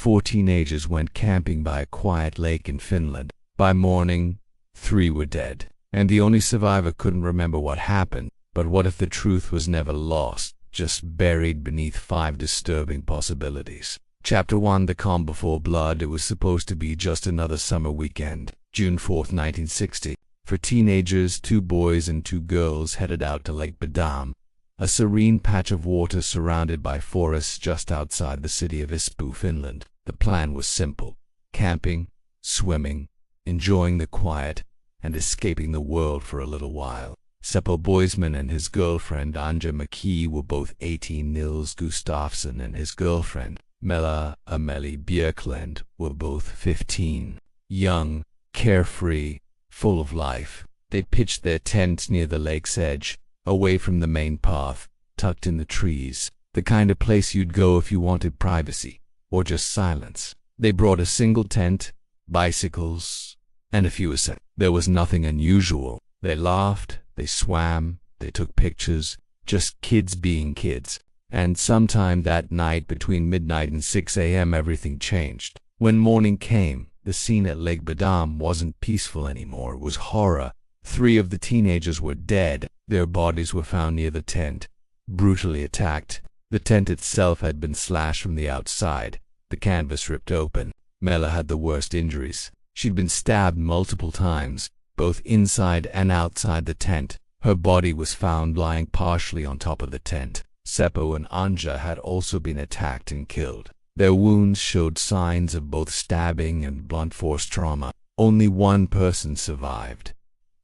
4 teenagers went camping by a quiet lake in Finland. By morning, 3 were dead, and the only survivor couldn't remember what happened. But what if the truth was never lost, just buried beneath 5 disturbing possibilities? Chapter 1: The Calm Before Blood. It was supposed to be just another summer weekend, June 4th, 1960. For teenagers, 2 boys and 2 girls headed out to Lake Bodom, a serene patch of water surrounded by forests just outside the city of Espoo, Finland. The plan was simple: camping, swimming, enjoying the quiet, and escaping the world for a little while. Seppo Boisman and his girlfriend Anja McKee were both 18. Nils Gustafsson and his girlfriend Mella Amelie Björklund were both 15. Young, carefree, full of life, they pitched their tents near the lake's edge, away from the main path, tucked in the trees, the kind of place you'd go if you wanted privacy, or just silence. They brought a single tent, bicycles, and a few essentials. There was nothing unusual. They laughed, they swam, they took pictures, just kids being kids. And sometime that night between midnight and 6 a.m. everything changed. When morning came, the scene at Lake Bodom wasn't peaceful anymore. It was horror. 3 of the teenagers were dead. Their bodies were found near the tent, brutally attacked. The tent itself had been slashed from the outside, the canvas ripped open. Mella had the worst injuries. She'd been stabbed multiple times, both inside and outside the tent. Her body was found lying partially on top of the tent. Seppo and Anja had also been attacked and killed. Their wounds showed signs of both stabbing and blunt force trauma. Only one person survived: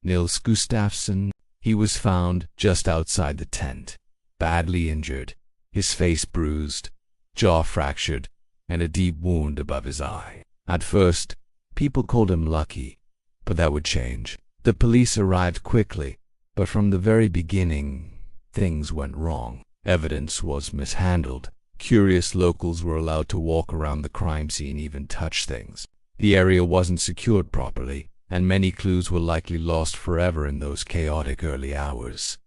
Nils Gustafsson. He was found just outside the tent, badly injured, his face bruised, jaw fractured, and a deep wound above his eye. At first, people called him lucky, but that would change. The police arrived quickly, but from the very beginning, things went wrong. Evidence was mishandled. Curious locals were allowed to walk around the crime scene, even touch things. The area wasn't secured properly, and many clues were likely lost forever in those chaotic early hours.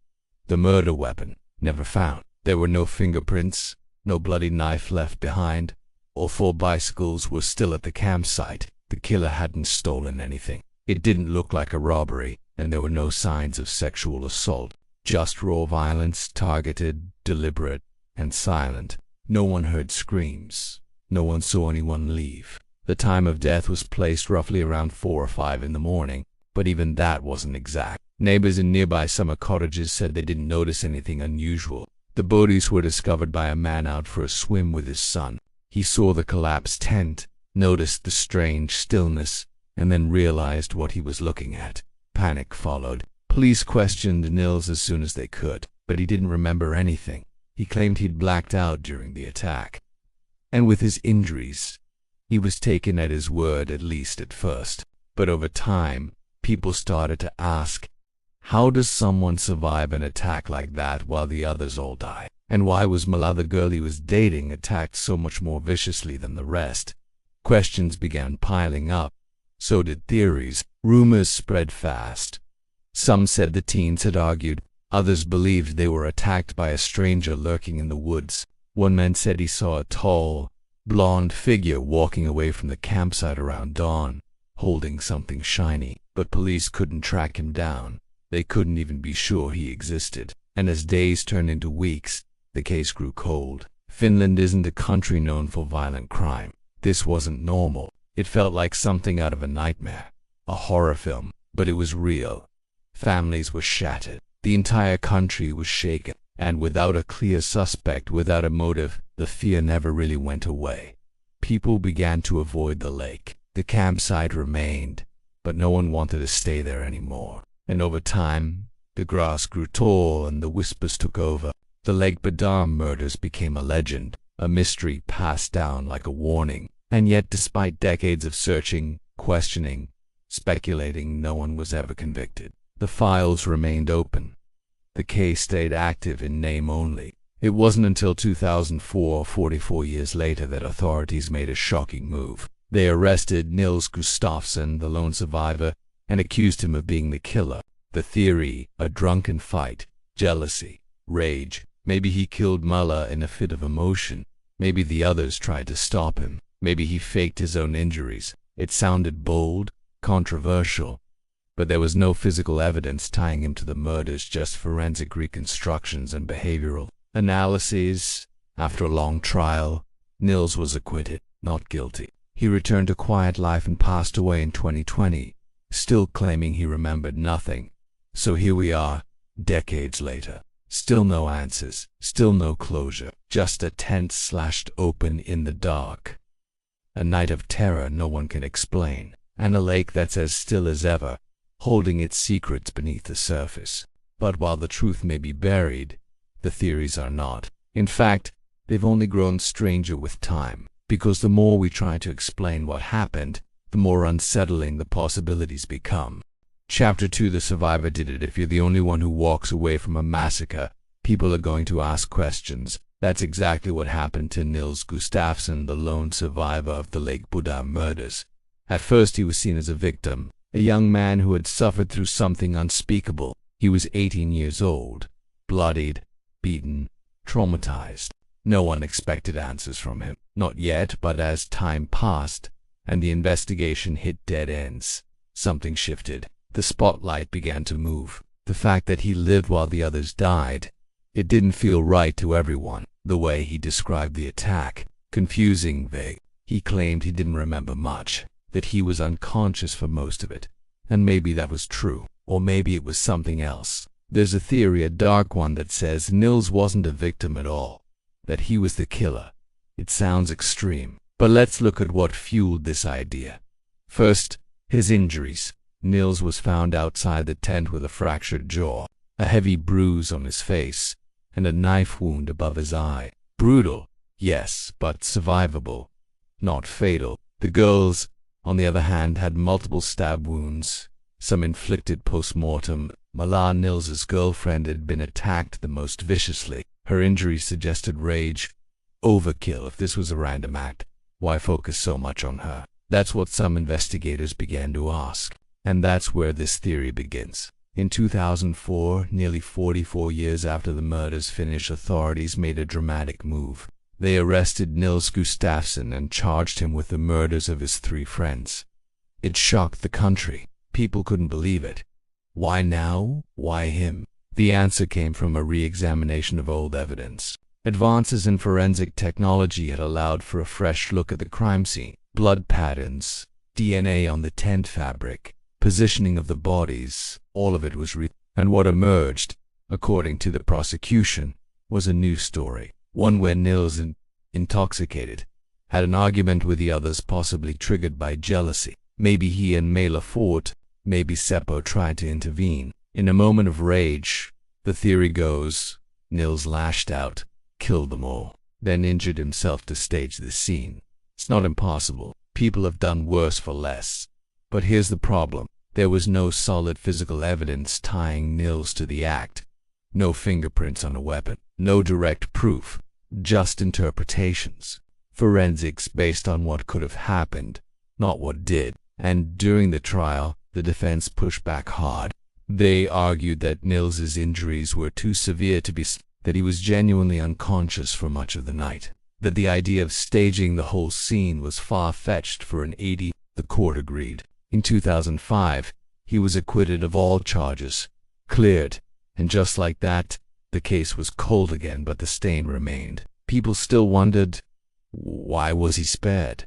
The murder weapon, never found. There were no fingerprints, no bloody knife left behind. All 4 bicycles were still at the campsite. The killer hadn't stolen anything. It didn't look like a robbery, and there were no signs of sexual assault. Just raw violence, targeted, deliberate, and silent. No one heard screams. No one saw anyone leave. The time of death was placed roughly around 4 or 5 in the morning, but even that wasn't exact. Neighbors in nearby summer cottages said they didn't notice anything unusual. The bodies were discovered by a man out for a swim with his son. He saw the collapsed tent, noticed the strange stillness, and then realized what he was looking at. Panic followed. Police questioned Nils as soon as they could, but he didn't remember anything. He claimed he'd blacked out during the attack. And with his injuries, he was taken at his word, at least at first. But over time, people started to ask, how does someone survive an attack like that while the others all die? And why was Mella, the girl he was dating, attacked so much more viciously than the rest? Questions began piling up. So did theories. Rumors spread fast. Some said the teens had argued. Others believed they were attacked by a stranger lurking in the woods. One man said he saw a tall, blonde figure walking away from the campsite around dawn, holding something shiny. But police couldn't track him down. They couldn't even be sure he existed. And as days turned into weeks, the case grew cold. Finland isn't a country known for violent crime. This wasn't normal. It felt like something out of a nightmare, a horror film, but it was real. Families were shattered. The entire country was shaken. And without a clear suspect, without a motive, the fear never really went away. People began to avoid the lake. The campsite remained, but no one wanted to stay there anymore. And over time, the grass grew tall and the whispers took over. The Lake Bodom murders became a legend, a mystery passed down like a warning. And yet, despite decades of searching, questioning, speculating, no one was ever convicted. The files remained open. The case stayed active in name only. It wasn't until 2004, 44 years later, that authorities made a shocking move. They arrested Nils Gustafsson, the lone survivor, and accused him of being the killer. The theory: a drunken fight, jealousy, rage. Maybe he killed Mella in a fit of emotion. Maybe the others tried to stop him. Maybe he faked his own injuries. It sounded bold, controversial, but there was no physical evidence tying him to the murders, just forensic reconstructions and behavioral analyses. After a long trial, Nils was acquitted, not guilty. He returned to quiet life and passed away in 2020, still claiming he remembered nothing. So here we are, decades later. Still no answers, still no closure, just a tent slashed open in the dark. A night of terror no one can explain, and a lake that's as still as ever, holding its secrets beneath the surface. But while the truth may be buried, the theories are not. In fact, they've only grown stranger with time, because the more we try to explain what happened, the more unsettling the possibilities become. Chapter 2: The Survivor Did It. If you're the only one who walks away from a massacre, people are going to ask questions. That's exactly what happened to Nils Gustafsson, the lone survivor of the Lake Bodom murders. At first he was seen as a victim, a young man who had suffered through something unspeakable. He was 18 years old, bloodied, beaten, traumatized. No one expected answers from him. Not yet, but as time passed and the investigation hit dead ends, something shifted. The spotlight began to move. The fact that he lived while the others died. It didn't feel right to everyone. The way he described the attack, confusing, vague. He claimed he didn't remember much, that he was unconscious for most of it. And maybe that was true, or maybe it was something else. There's a theory, a dark one, that says Nils wasn't a victim at all, that he was the killer. It sounds extreme, but let's look at what fueled this idea. First, his injuries. Nils was found outside the tent with a fractured jaw, a heavy bruise on his face, and a knife wound above his eye. Brutal, yes, but survivable, not fatal. The girls, on the other hand, had multiple stab wounds, some inflicted post-mortem. Mala, Nils's girlfriend, had been attacked the most viciously. Her injuries suggested rage. Overkill. If this was a random act, why focus so much on her? That's what some investigators began to ask. And that's where this theory begins. In 2004, nearly 44 years after the murders, Finnish authorities made a dramatic move. They arrested Nils Gustafsson and charged him with the murders of his 3 friends. It shocked the country. People couldn't believe it. Why now? Why him? The answer came from a re-examination of old evidence. Advances in forensic technology had allowed for a fresh look at the crime scene. Blood patterns, DNA on the tent fabric, positioning of the bodies, all of it was and what emerged, according to the prosecution, was a new story. One where Nils, intoxicated, had an argument with the others, possibly triggered by jealousy. Maybe he and Mela fought, maybe Seppo tried to intervene. In a moment of rage, the theory goes, Nils lashed out, killed them all, then injured himself to stage the scene. It's not impossible. People have done worse for less. But here's the problem. There was no solid physical evidence tying Nils to the act. No fingerprints on a weapon. No direct proof. Just interpretations. Forensics based on what could have happened, not what did. And during the trial, the defense pushed back hard. They argued that Nils's injuries were too severe to be that he was genuinely unconscious for much of the night. That the idea of staging the whole scene was far-fetched for an 80. The court agreed. In 2005, he was acquitted of all charges, cleared, and just like that, the case was cold again, but the stain remained. People still wondered, why was he spared?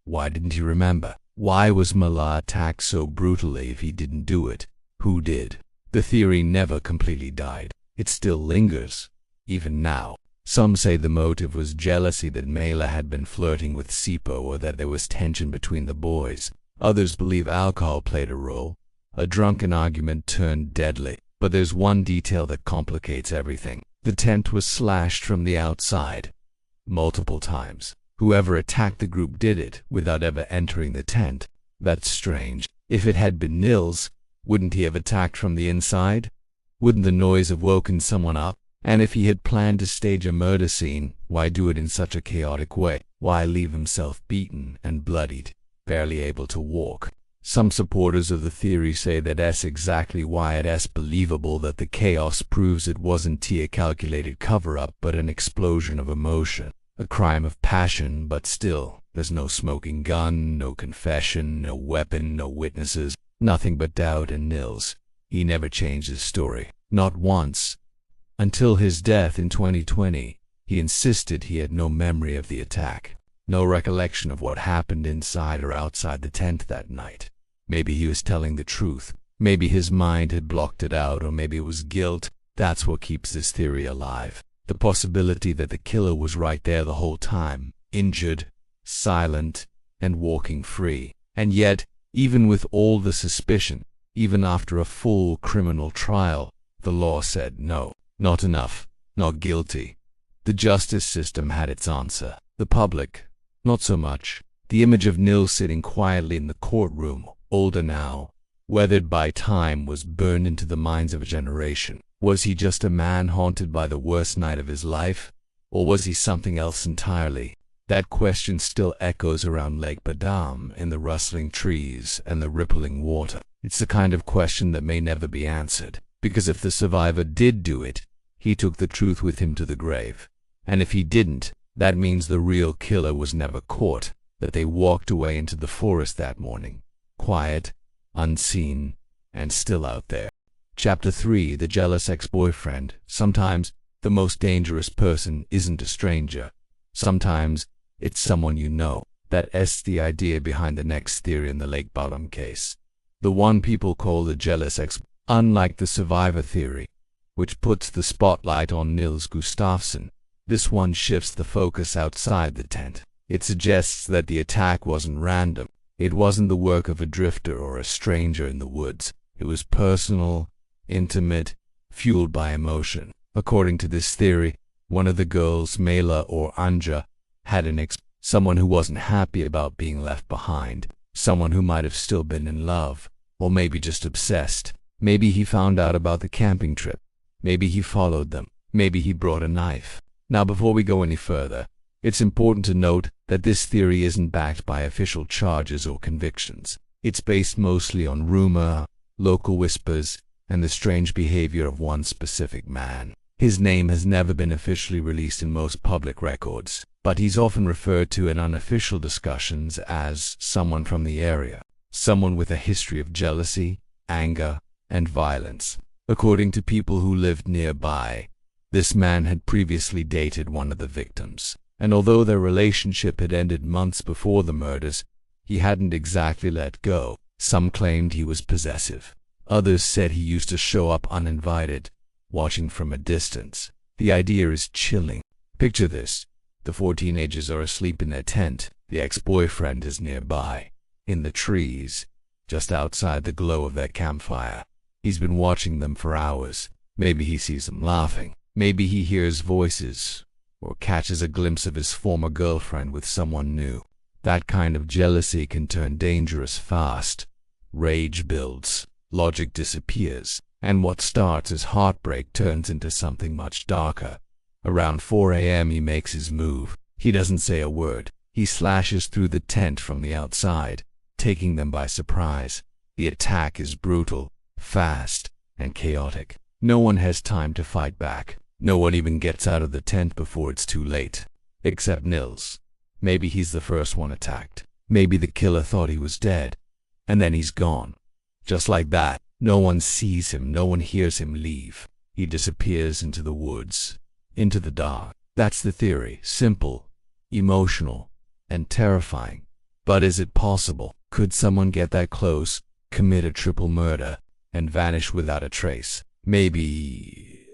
Why didn't he remember? Why was Mala attacked so brutally if he didn't do it? Who did? The theory never completely died. It still lingers, even now. Some say the motive was jealousy, that Mela had been flirting with Seppo, or that there was tension between the boys. Others believe alcohol played a role. A drunken argument turned deadly. But there's one detail that complicates everything. The tent was slashed from the outside. Multiple times. Whoever attacked the group did it without ever entering the tent. That's strange. If it had been Nils, wouldn't he have attacked from the inside? Wouldn't the noise have woken someone up? And if he had planned to stage a murder scene, why do it in such a chaotic way? Why leave himself beaten and bloodied, barely able to walk? Some supporters of the theory say that that's exactly why it's believable, that the chaos proves it wasn't a calculated cover-up but an explosion of emotion. A crime of passion, but still, There's no smoking gun, no confession, no weapon, no witnesses, nothing but doubt and Nils. He never changed his story, not once. Until his death in 2020, he insisted he had no memory of the attack, no recollection of what happened inside or outside the tent that night. Maybe he was telling the truth. Maybe his mind had blocked it out, or maybe it was guilt. That's what keeps this theory alive. The possibility that the killer was right there the whole time, injured, silent, and walking free. And yet, even with all the suspicion, even after a full criminal trial, the law said no, not enough, not guilty. The justice system had its answer. The public, not so much. The image of Nils sitting quietly in the courtroom, older now, weathered by time, was burned into the minds of a generation. Was he just a man haunted by the worst night of his life? Or was he something else entirely? That question still echoes around Lake Bodom, in the rustling trees and the rippling water. It's the kind of question that may never be answered, because if the survivor did do it, he took the truth with him to the grave. And if he didn't, that means the real killer was never caught, that they walked away into the forest that morning, quiet, unseen, and still out there. Chapter 3: The Jealous Ex-Boyfriend. Sometimes the most dangerous person isn't a stranger. Sometimes it's someone you know. That's the idea behind the next theory in the Lake Bodom case. The one people call the jealous ex. Unlike the survivor theory, which puts the spotlight on Nils Gustafsson, this one shifts the focus outside the tent. It suggests that the attack wasn't random. It wasn't the work of a drifter or a stranger in the woods. It was personal, intimate, fueled by emotion. According to this theory, one of the girls, Mela or Anja, had an ex, someone who wasn't happy about being left behind, someone who might have still been in love, or maybe just obsessed. Maybe he found out about the camping trip. Maybe he followed them. Maybe he brought a knife. Now, before we go any further, it's important to note that this theory isn't backed by official charges or convictions. It's based mostly on rumor, local whispers, and the strange behavior of one specific man. His name has never been officially released in most public records, but he's often referred to in unofficial discussions as someone from the area, someone with a history of jealousy, anger, and violence. According to people who lived nearby, this man had previously dated one of the victims, and although their relationship had ended months before the murders, he hadn't exactly let go. Some claimed he was possessive. Others said he used to show up uninvited, watching from a distance. The idea is chilling. Picture this. The 4 teenagers are asleep in their tent. The ex-boyfriend is nearby, in the trees, just outside the glow of their campfire. He's been watching them for hours. Maybe he sees them laughing. Maybe he hears voices, or catches a glimpse of his former girlfriend with someone new. That kind of jealousy can turn dangerous fast. Rage builds, logic disappears, and what starts as heartbreak turns into something much darker. Around 4 a.m. he makes his move. He doesn't say a word. He slashes through the tent from the outside, taking them by surprise. The attack is brutal, fast, and chaotic. No one has time to fight back. No one even gets out of the tent before it's too late. Except Nils. Maybe he's the first one attacked. Maybe the killer thought he was dead, and then he's gone. Just like that. No one sees him, no one hears him leave. He disappears into the woods, into the dark. That's the theory. Simple, emotional, and terrifying. But is it possible? Could someone get that close, commit a triple murder, and vanish without a trace? Maybe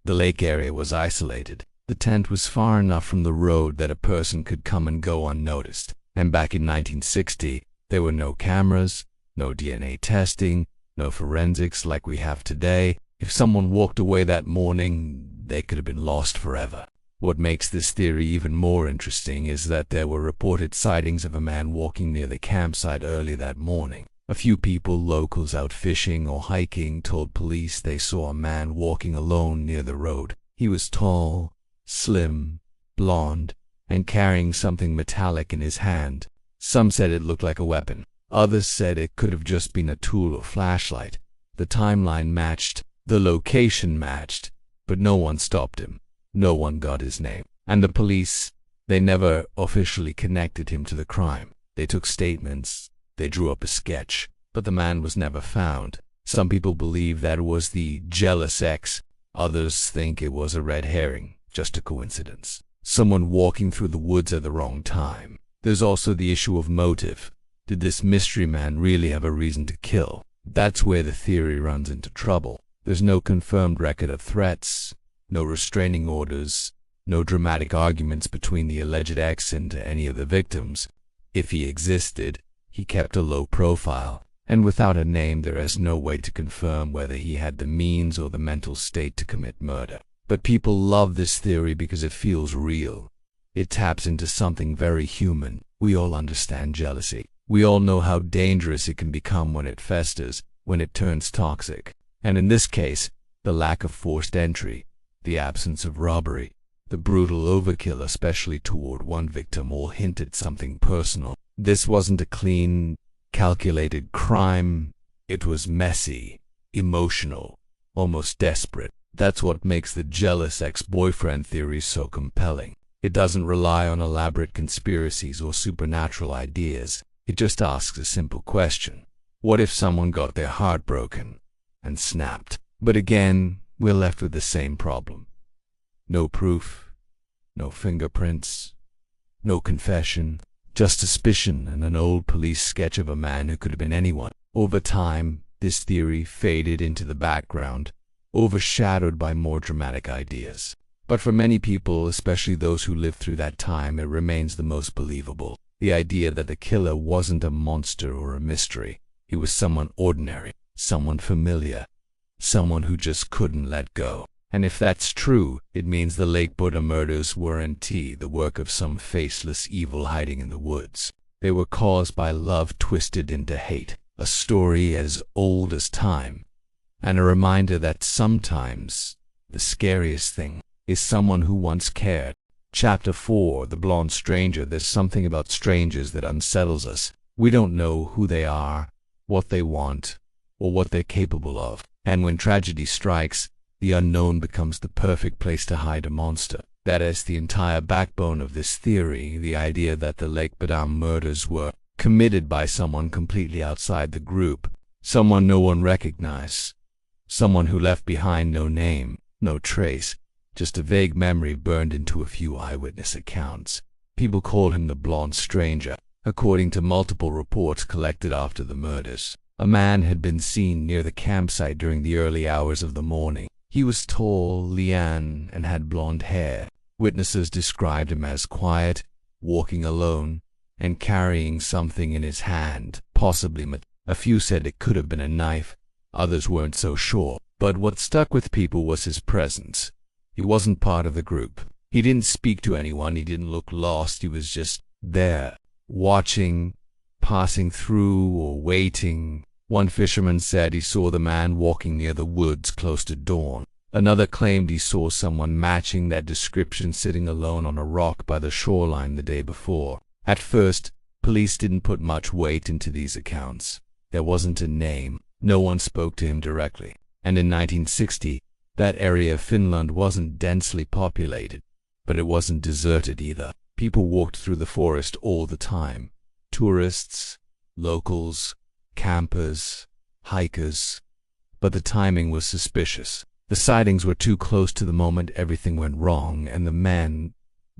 the lake area was isolated. The tent was far enough from the road that a person could come and go unnoticed. And back in 1960, there were no cameras, no DNA testing, no forensics like we have today. If someone walked away that morning, they could have been lost forever. What makes this theory even more interesting is that there were reported sightings of a man walking near the campsite early that morning. A few people, locals out fishing or hiking, told police they saw a man walking alone near the road. He was tall, slim, blonde, and carrying something metallic in his hand. Some said it looked like a weapon. Others said it could have just been a tool or flashlight. The timeline matched, the location matched, but no one stopped him. No one got his name. And the police, They never officially connected him to the crime. They took statements, they drew up a sketch, but the man was never found. Some people believe that it was the jealous ex. Others think it was a red herring, just a coincidence. Someone walking through the woods at the wrong time. There's also the issue of motive. Did this mystery man really have a reason to kill? That's where the theory runs into trouble. There's no confirmed record of threats, no restraining orders, no dramatic arguments between the alleged ex and any of the victims. If he existed, he kept a low profile, and without a name there is no way to confirm whether he had the means or the mental state to commit murder. But people love this theory because it feels real. It taps into something very human. We all understand jealousy. We all know how dangerous it can become when it festers, when it turns toxic. And in this case, the lack of forced entry, the absence of robbery, the brutal overkill, especially toward one victim, all hinted something personal. This wasn't a clean, calculated crime. It was messy, emotional, almost desperate. That's what makes the jealous ex-boyfriend theory so compelling. It doesn't rely on elaborate conspiracies or supernatural ideas. It just asks a simple question. What if someone got their heart broken and snapped? But again, we're left with the same problem. No proof, no fingerprints, no confession, just suspicion and an old police sketch of a man who could have been anyone. Over time, this theory faded into the background, overshadowed by more dramatic ideas. But for many people, especially those who lived through that time, it remains the most believable. The idea that the killer wasn't a monster or a mystery. He was someone ordinary, someone familiar, someone who just couldn't let go. And if that's true, it means the Lake Bodom murders weren't the work of some faceless evil hiding in the woods. They were caused by love twisted into hate, a story as old as time, and a reminder that sometimes the scariest thing is someone who once cared. Chapter 4, The Blonde Stranger. There's something about strangers that unsettles us. We don't know who they are, what they want, or what they're capable of. And when tragedy strikes, the unknown becomes the perfect place to hide a monster. That is the entire backbone of this theory, the idea that the Lake Bodom murders were committed by someone completely outside the group, someone no one recognized, someone who left behind no name, no trace, just a vague memory burned into a few eyewitness accounts. People call him the Blonde Stranger. According to multiple reports collected after the murders, a man had been seen near the campsite during the early hours of the morning. He was tall, lean, and had blonde hair. Witnesses described him as quiet, walking alone, and carrying something in his hand, possibly a few said it could have been a knife, others weren't so sure. But what stuck with people was his presence. He wasn't part of the group. He didn't speak to anyone, he didn't look lost, he was just there, watching, passing through, or waiting. One fisherman said he saw the man walking near the woods close to dawn. Another claimed he saw someone matching that description sitting alone on a rock by the shoreline the day before. At first, police didn't put much weight into these accounts. There wasn't a name, no one spoke to him directly. And in 1960, that area of Finland wasn't densely populated, but it wasn't deserted either. People walked through the forest all the time. Tourists, locals, campers, hikers. But the timing was suspicious. The sightings were too close to the moment everything went wrong, and the man,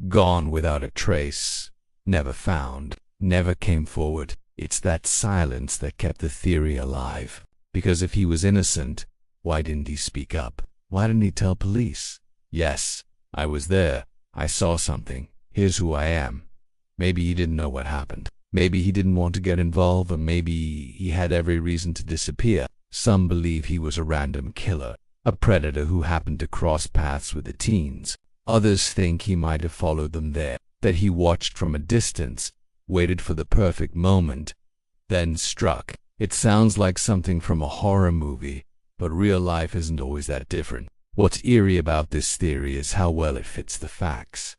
gone without a trace, never found, never came forward. It's that silence that kept the theory alive. Because if he was innocent, why didn't he speak up? Why didn't he tell police? Yes, I was there. I saw something. Here's who I am. Maybe he didn't know what happened. Maybe he didn't want to get involved, or maybe he had every reason to disappear. Some believe he was a random killer, a predator who happened to cross paths with the teens. Others think he might have followed them there, that he watched from a distance, waited for the perfect moment, then struck. It sounds like something from a horror movie, but real life isn't always that different. What's eerie about this theory is how well it fits the facts.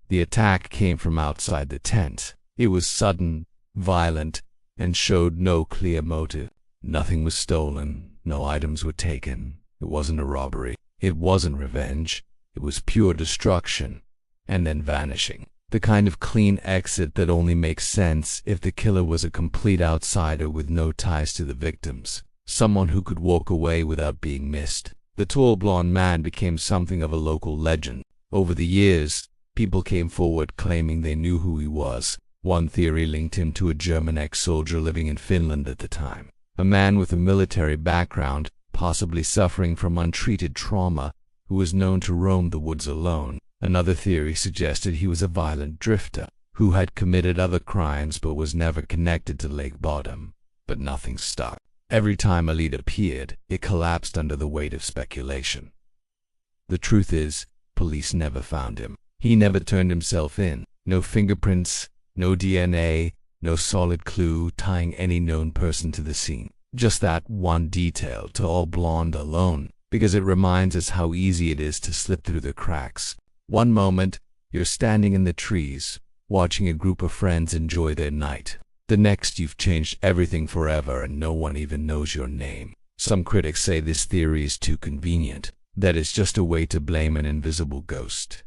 The attack came from outside the tent. It was sudden, violent, and showed no clear motive. Nothing was stolen, no items were taken. It wasn't a robbery. It wasn't revenge. It was pure destruction, and then vanishing. The kind of clean exit that only makes sense if the killer was a complete outsider with no ties to the victims, someone who could walk away without being missed. The tall blonde man became something of a local legend. Over the years, people came forward claiming they knew who he was. One theory linked him to a German ex-soldier living in Finland at the time, a man with a military background, possibly suffering from untreated trauma, who was known to roam the woods alone. Another theory suggested he was a violent drifter, who had committed other crimes but was never connected to Lake Bodom. But nothing stuck. Every time a lead appeared, it collapsed under the weight of speculation. The truth is, police never found him. He never turned himself in. No fingerprints, no DNA, no solid clue tying any known person to the scene. Just that one detail, tall blonde alone, because it reminds us how easy it is to slip through the cracks. One moment, you're standing in the trees, watching a group of friends enjoy their night. The next, you've changed everything forever and no one even knows your name. Some critics say this theory is too convenient, that it's just a way to blame an invisible ghost,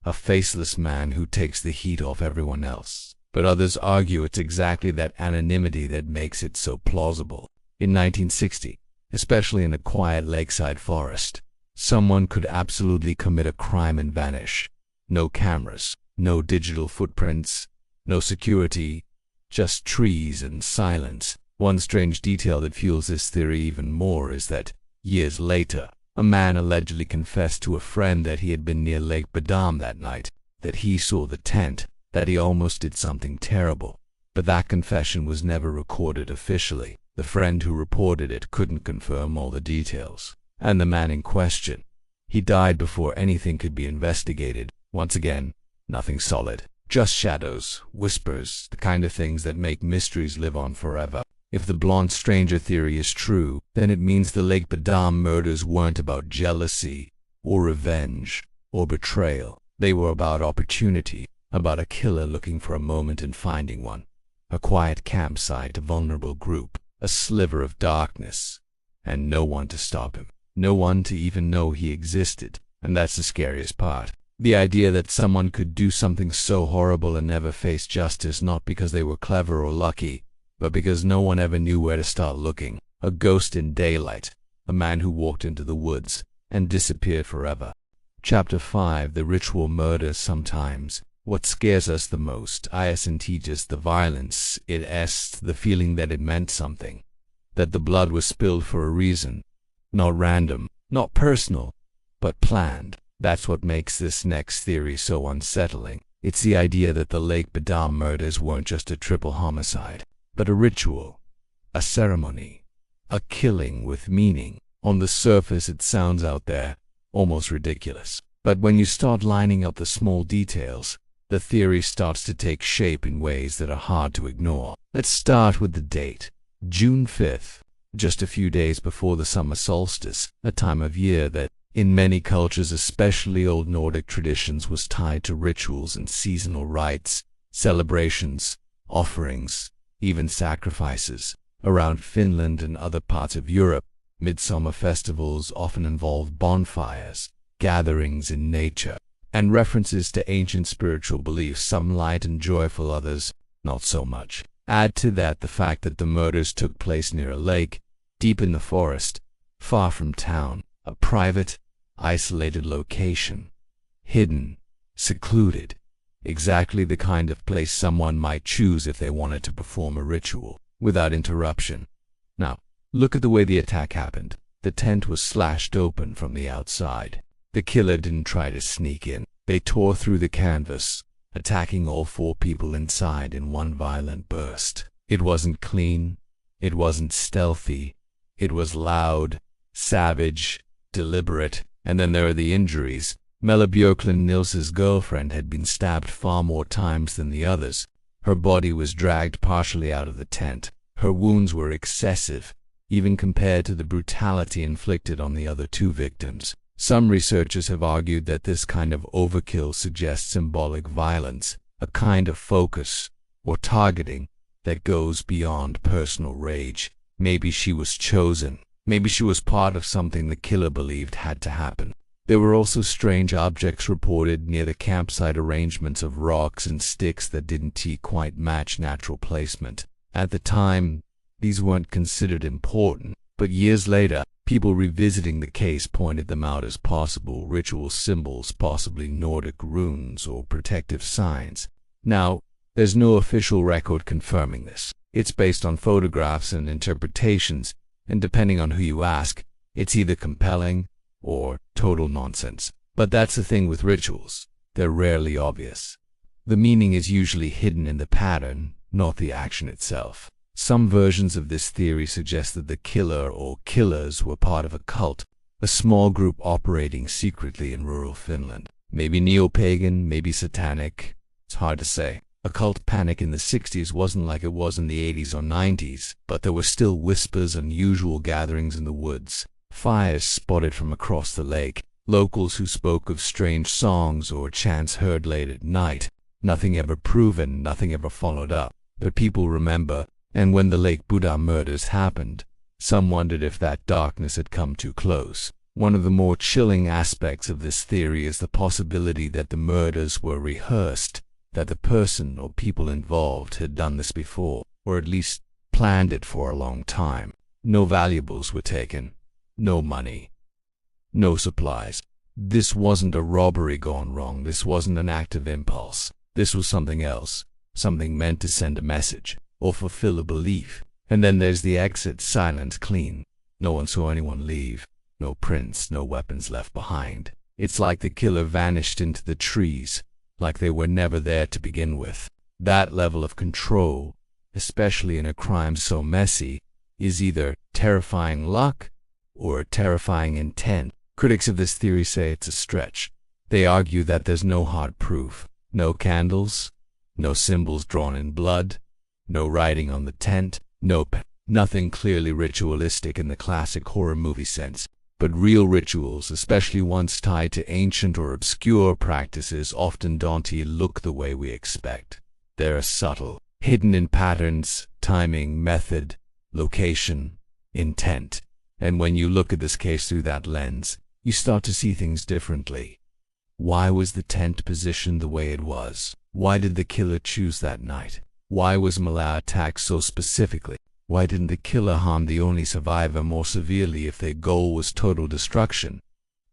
a faceless man who takes the heat off everyone else. But others argue it's exactly that anonymity that makes it so plausible. In 1960, especially in a quiet lakeside forest, someone could absolutely commit a crime and vanish. No cameras, no digital footprints, no security, just trees and silence. One strange detail that fuels this theory even more is that, years later, a man allegedly confessed to a friend that he had been near Lake Bodom that night, that he saw the tent, that he almost did something terrible. But that confession was never recorded officially. The friend who reported it couldn't confirm all the details. And the man in question, he died before anything could be investigated. Once again, nothing solid. Just shadows, whispers, the kind of things that make mysteries live on forever. If the blonde stranger theory is true, then it means the Lake Bodom murders weren't about jealousy, or revenge, or betrayal. They were about opportunity, about a killer looking for a moment and finding one. A quiet campsite, a vulnerable group, a sliver of darkness, and no one to stop him. No one to even know he existed. And that's the scariest part. The idea that someone could do something so horrible and never face justice, not because they were clever or lucky, but because no one ever knew where to start looking. A ghost in daylight, a man who walked into the woods and disappeared forever. Chapter 5: The Ritual Murder. Sometimes what scares us the most isn't just the violence, it's the feeling that it meant something, that the blood was spilled for a reason. Not random, not personal, but planned. That's what makes this next theory so unsettling. It's the idea that the Lake Bodom murders weren't just a triple homicide, but a ritual, a ceremony, a killing with meaning. On the surface it sounds out there, almost ridiculous. But when you start lining up the small details, the theory starts to take shape in ways that are hard to ignore. Let's start with the date. June 5th. Just a few days before the summer solstice, a time of year that, in many cultures, especially old Nordic traditions, was tied to rituals and seasonal rites, celebrations, offerings, even sacrifices. Around Finland and other parts of Europe, midsummer festivals often involve bonfires, gatherings in nature, and references to ancient spiritual beliefs, some light and joyful, others not so much. Add to that the fact that the murders took place near a lake, deep in the forest, far from town, a private, isolated location, hidden, secluded, exactly the kind of place someone might choose if they wanted to perform a ritual without interruption. Now, look at the way the attack happened. The tent was slashed open from the outside. The killer didn't try to sneak in. They tore through the canvas, attacking all 4 people inside in one violent burst. It wasn't clean, it wasn't stealthy, it was loud, savage, deliberate. And then there are the injuries. Mella Björklund, Nils's girlfriend, had been stabbed far more times than the others. Her body was dragged partially out of the tent. Her wounds were excessive, even compared to the brutality inflicted on the other 2 victims. Some researchers have argued that this kind of overkill suggests symbolic violence, a kind of focus or targeting that goes beyond personal rage. Maybe she was chosen. Maybe she was part of something the killer believed had to happen. There were also strange objects reported near the campsite, arrangements of rocks and sticks that didn't quite match natural placement. At the time, these weren't considered important, but years later, people revisiting the case pointed them out as possible ritual symbols, possibly Nordic runes or protective signs. Now, there's no official record confirming this. It's based on photographs and interpretations, and depending on who you ask, it's either compelling or total nonsense. But that's the thing with rituals. They're rarely obvious. The meaning is usually hidden in the pattern, not the action itself. Some versions of this theory suggest that the killer or killers were part of a cult, a small group operating secretly in rural Finland. Maybe neo-pagan, maybe satanic. It's hard to say. Occult panic in the 60s wasn't like it was in the 80s or 90s, but there were still whispers, unusual gatherings in the woods, fires spotted from across the lake, locals who spoke of strange songs or chants heard late at night. Nothing ever proven, nothing ever followed up. But people remember, and when the Lake Bodom murders happened, some wondered if that darkness had come too close. One of the more chilling aspects of this theory is the possibility that the murders were rehearsed, that the person or people involved had done this before, or at least planned it for a long time. No valuables were taken, no money, no supplies. This wasn't a robbery gone wrong, this wasn't an act of impulse. This was something else, something meant to send a message, or fulfill a belief. And then there's the exit, silent, clean. No one saw anyone leave, no prints, no weapons left behind. It's like the killer vanished into the trees, like they were never there to begin with. That level of control, especially in a crime so messy, is either terrifying luck or terrifying intent. Critics of this theory say it's a stretch. They argue that there's no hard proof, no candles, no symbols drawn in blood, no writing on the tent, nothing clearly ritualistic in the classic horror movie sense. But real rituals, especially ones tied to ancient or obscure practices, often don't look the way we expect. They're subtle, hidden in patterns, timing, method, location, intent. And when you look at this case through that lens, you start to see things differently. Why was the tent positioned the way it was? Why did the killer choose that night? Why was Malaya attacked so specifically? Why didn't the killer harm the only survivor more severely if their goal was total destruction?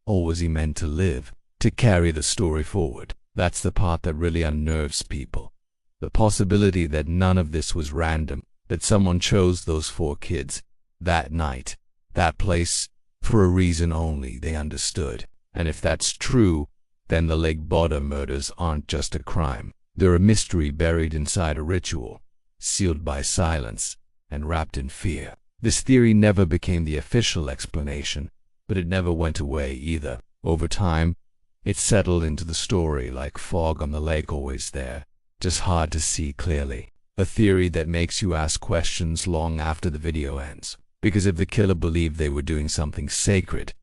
Or was he meant to live, to carry the story forward? That's the part that really unnerves people. The possibility that none of this was random, that someone chose those 4 kids, that night, that place, for a reason only they understood. And if that's true, then the Lake Bodom murders aren't just a crime. They're a mystery buried inside a ritual, sealed by silence, and wrapped in fear. This theory never became the official explanation, but it never went away either. Over time, it settled into the story like fog on the lake, always there, just hard to see clearly. A theory that makes you ask questions long after the video ends. Because if the killer believed they were doing something sacred,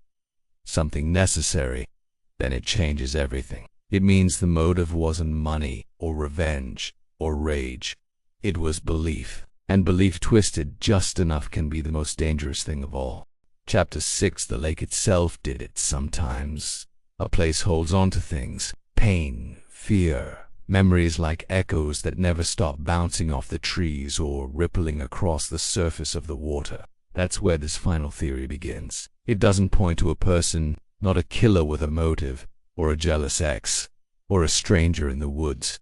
something necessary, then it changes everything. It means the motive wasn't money, or revenge, or rage. It was belief. And belief twisted just enough can be the most dangerous thing of all. Chapter 6. The lake itself did it sometimes. A place holds on to things. Pain, fear, memories like echoes that never stop bouncing off the trees or rippling across the surface of the water. That's where this final theory begins. It doesn't point to a person, not a killer with a motive, or a jealous ex, or a stranger in the woods.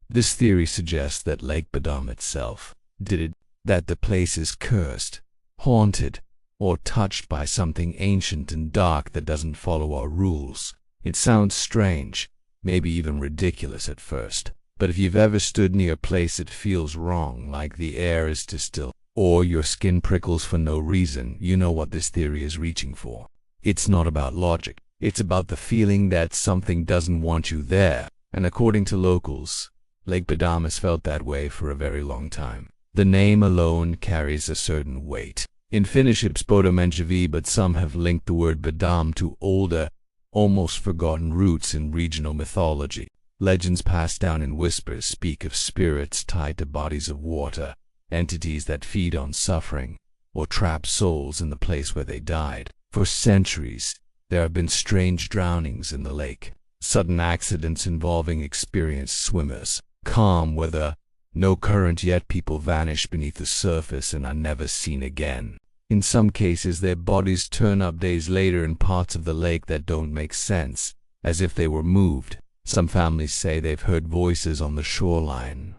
This theory suggests that Lake Bodom itself did it, that the place is cursed, haunted, or touched by something ancient and dark that doesn't follow our rules. It sounds strange, maybe even ridiculous at first, but if you've ever stood near a place that feels wrong, like the air is too still, or your skin prickles for no reason, you know what this theory is reaching for. It's not about logic. It's about the feeling that something doesn't want you there. And according to locals, Lake Bodom has felt that way for a very long time. The name alone carries a certain weight. In Finnish it's Bodomenjavi, but some have linked the word Bodom to older, almost forgotten roots in regional mythology. Legends passed down in whispers speak of spirits tied to bodies of water, entities that feed on suffering, or trap souls in the place where they died. For centuries, There have been strange drownings in the lake, sudden accidents involving experienced swimmers, calm weather, no current, yet people vanish beneath the surface and are never seen again. In some cases, their bodies turn up days later in parts of the lake that don't make sense, as if they were moved. Some families say they've heard voices on the shoreline,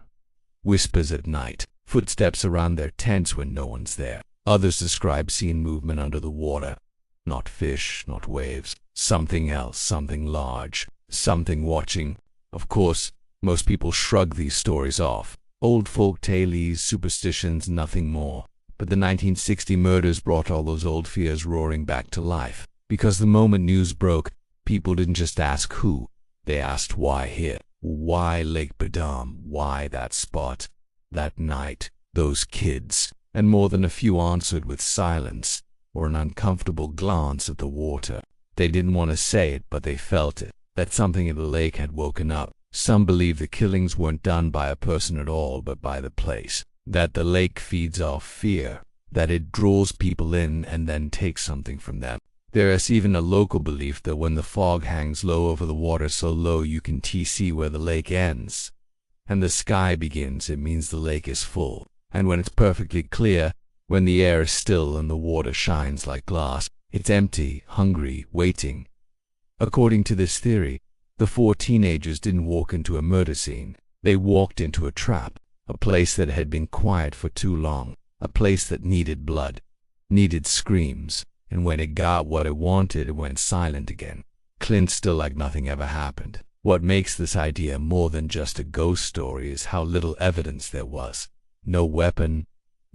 whispers at night, footsteps around their tents when no one's there. Others describe seeing movement under the water. Not fish, not waves, something else, something large, something watching. Of course, most people shrug these stories off. Old folk tales, superstitions, nothing more. But the 1960 murders brought all those old fears roaring back to life. Because the moment news broke, people didn't just ask who, they asked why here. Why Lake Bodom? Why that spot? That night? Those kids? And more than a few answered with silence, or an uncomfortable glance at the water. They didn't want to say it, but they felt it, that something in the lake had woken up. Some believe the killings weren't done by a person at all, but by the place. That the lake feeds off fear, that it draws people in and then takes something from them. There is even a local belief that when the fog hangs low over the water, so low you can see where the lake ends and the sky begins, it means the lake is full. And when it's perfectly clear, when the air is still and the water shines like glass, it's empty, hungry, waiting. According to this theory, the 4 teenagers didn't walk into a murder scene. They walked into a trap, a place that had been quiet for too long, a place that needed blood, needed screams, and when it got what it wanted, it went silent again. Clint still like nothing ever happened. What makes this idea more than just a ghost story is how little evidence there was. No weapon,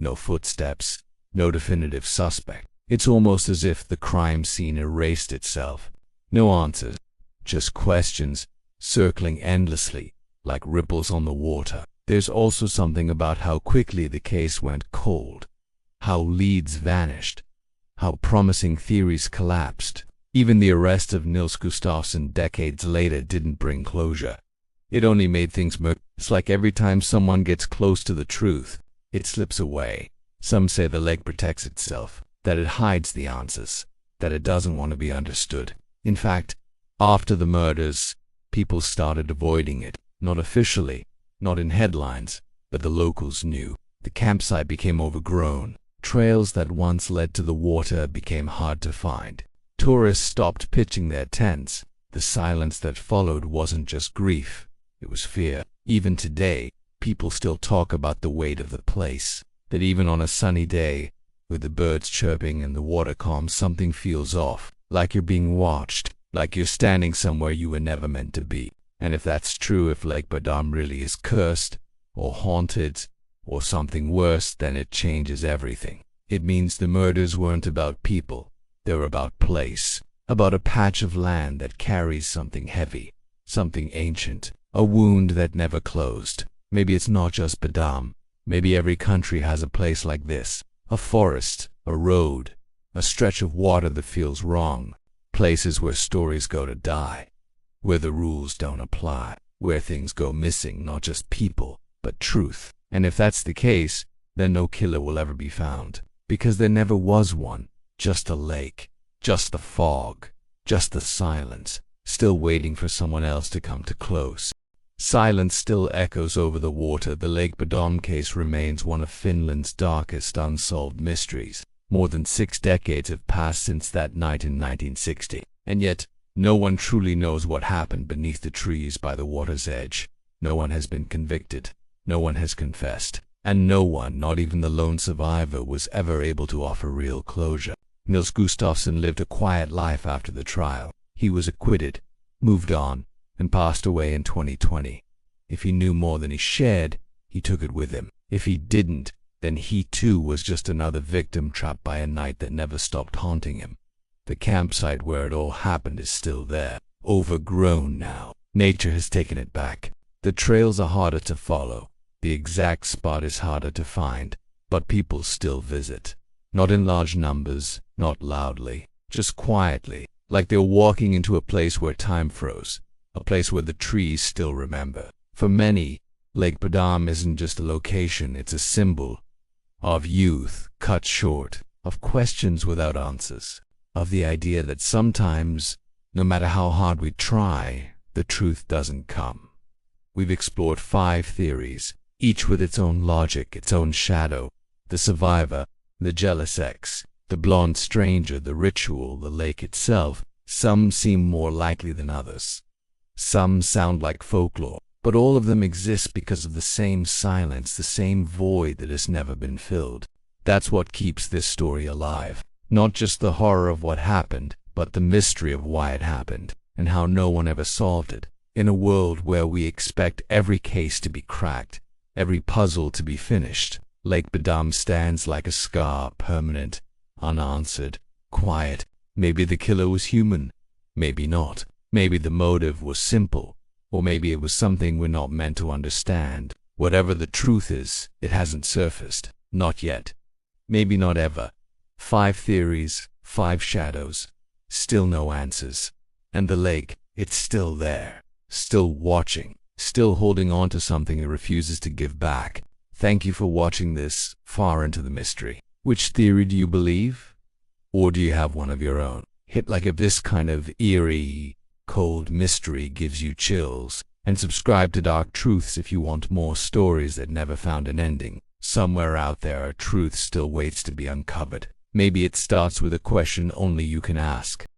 no footsteps, no definitive suspect. It's almost as if the crime scene erased itself. No answers, just questions, circling endlessly, like ripples on the water. There's also something about how quickly the case went cold, how leads vanished, how promising theories collapsed. Even the arrest of Nils Gustafsson decades later didn't bring closure. It only made things murky. It's like every time someone gets close to the truth, it slips away. Some say the lake protects itself, that it hides the answers, that it doesn't want to be understood. In fact, after the murders, people started avoiding it. Not officially, not in headlines, but the locals knew. The campsite became overgrown. Trails that once led to the water became hard to find. Tourists stopped pitching their tents. The silence that followed wasn't just grief, it was fear. Even today, people still talk about the weight of the place, that even on a sunny day, with the birds chirping and the water calm, something feels off, like you're being watched, like you're standing somewhere you were never meant to be. And if that's true, if Lake Bodom really is cursed, or haunted, or something worse, then it changes everything. It means the murders weren't about people. They were about place, about a patch of land that carries something heavy, something ancient, a wound that never closed. Maybe it's not just Bodom. Maybe every country has a place like this, a forest, a road, a stretch of water that feels wrong, places where stories go to die, where the rules don't apply, where things go missing, not just people, but truth. And if that's the case, then no killer will ever be found, because there never was one. Just a lake, just the fog, just the silence, still waiting for someone else to come too close. Silence still echoes over the water. The Lake Bodom case remains one of Finland's darkest unsolved mysteries. More than 6 decades have passed since that night in 1960, and yet no one truly knows what happened beneath the trees by the water's edge. No one has been convicted, no one has confessed, and no one, not even the lone survivor, was ever able to offer real closure. Nils Gustafsson lived a quiet life after the trial. He was acquitted, moved on, and passed away in 2020. If he knew more than he shared, he took it with him. If he didn't, then he too was just another victim trapped by a night that never stopped haunting him. The campsite where it all happened is still there, overgrown now. Nature has taken it back. The trails are harder to follow. The exact spot is harder to find, but people still visit. Not in large numbers, not loudly, just quietly, like they're walking into a place where time froze, a place where the trees still remember. For many, Lake Bodom isn't just a location, it's a symbol of youth cut short, of questions without answers. of the idea that sometimes, no matter how hard we try, the truth doesn't come. We've explored 5 theories, each with its own logic, its own shadow: the survivor, the jealous ex, the blonde stranger, the ritual, the lake itself. Some seem more likely than others. Some sound like folklore, but all of them exist because of the same silence, the same void that has never been filled. That's what keeps this story alive. Not just the horror of what happened, but the mystery of why it happened, and how no one ever solved it. In a world where we expect every case to be cracked, every puzzle to be finished, Lake Bodom stands like a scar, permanent, unanswered, quiet. Maybe the killer was human, maybe not. Maybe the motive was simple, or maybe it was something we're not meant to understand. Whatever the truth is, it hasn't surfaced. Not yet. Maybe not ever. 5 theories, 5 shadows, still no answers. And the lake, it's still there, still watching, still holding on to something it refuses to give back. Thank you for watching this far into the mystery. Which theory do you believe? Or do you have one of your own? Hit like if this kind of eerie, cold mystery gives you chills, and subscribe to Dark Truths if you want more stories that never found an ending. Somewhere out there a truth still waits to be uncovered. Maybe it starts with a question only you can ask.